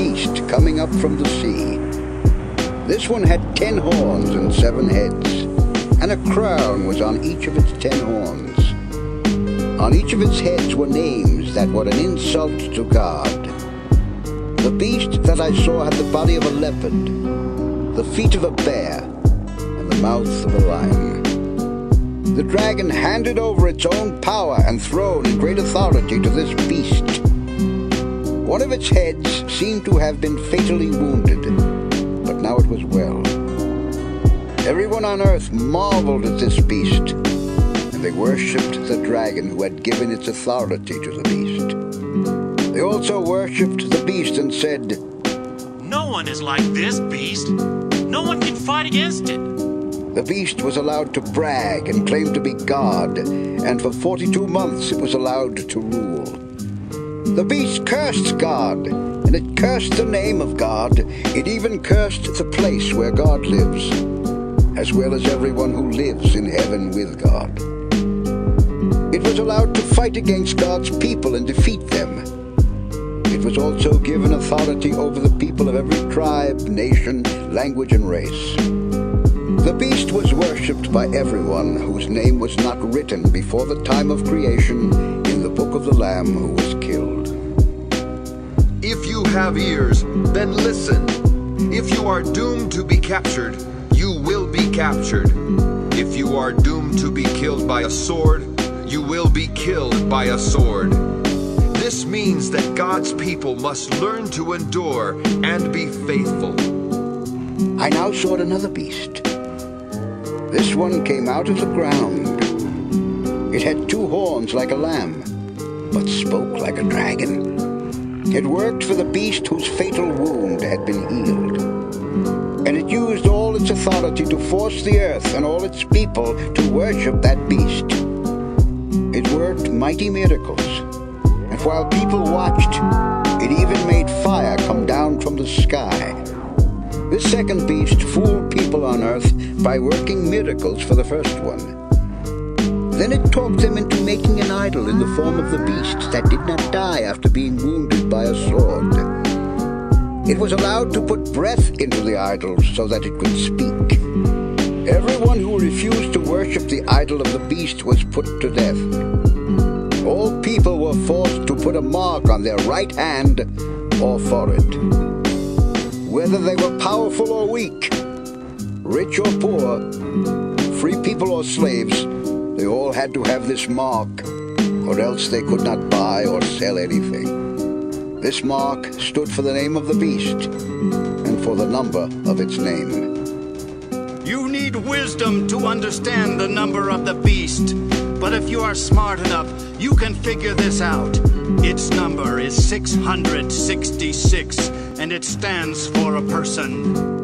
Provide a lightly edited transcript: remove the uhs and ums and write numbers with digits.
beast coming up from the sea. This one had 10 horns and 7 heads, and a crown was on each of its 10 horns. On each of its heads were names that were an insult to God. The beast that I saw had the body of a leopard, the feet of a bear, and the mouth of a lion. The dragon handed over its own power and throne and great authority to this beast. One of its heads seemed to have been fatally wounded, but now it was well. Everyone on earth marveled at this beast, and they worshipped the dragon who had given its authority to the beast. They also worshipped the beast and said, "No one is like this beast. No one can fight against it." The beast was allowed to brag and claim to be God, and for 42 months it was allowed to rule. The beast cursed God, and it cursed the name of God. It even cursed the place where God lives, as well as everyone who lives in heaven with God. It was allowed to fight against God's people and defeat them. It was also given authority over the people of every tribe, nation, language, and race. The beast was worshipped by everyone whose name was not written before the time of creation in the book of the Lamb who was killed. If you have ears, then listen. If you are doomed to be captured, you will be captured. If you are doomed to be killed by a sword, you will be killed by a sword. This means that God's people must learn to endure and be faithful. I now saw another beast. This one came out of the ground. It had 2 horns like a lamb, but spoke like a dragon. It worked for the beast whose fatal wound had been healed. And it used all its authority to force the earth and all its people to worship that beast. It worked mighty miracles, and while people watched, it even made fire come down from the sky. This second beast fooled people on earth by working miracles for the first one. Then it talked them into making an idol in the form of the beast that did not die after being wounded by a sword. It was allowed to put breath into the idol so that it could speak. Everyone who refused to worship the idol of the beast was put to death. All people were forced to put a mark on their right hand or forehead. Whether they were powerful or weak, rich or poor, free people or slaves, they all had to have this mark, or else they could not buy or sell anything. This mark stood for the name of the beast and for the number of its name. You need wisdom to understand the number of the beast, but if you are smart enough, you can figure this out. Its number is 666, and it stands for a person.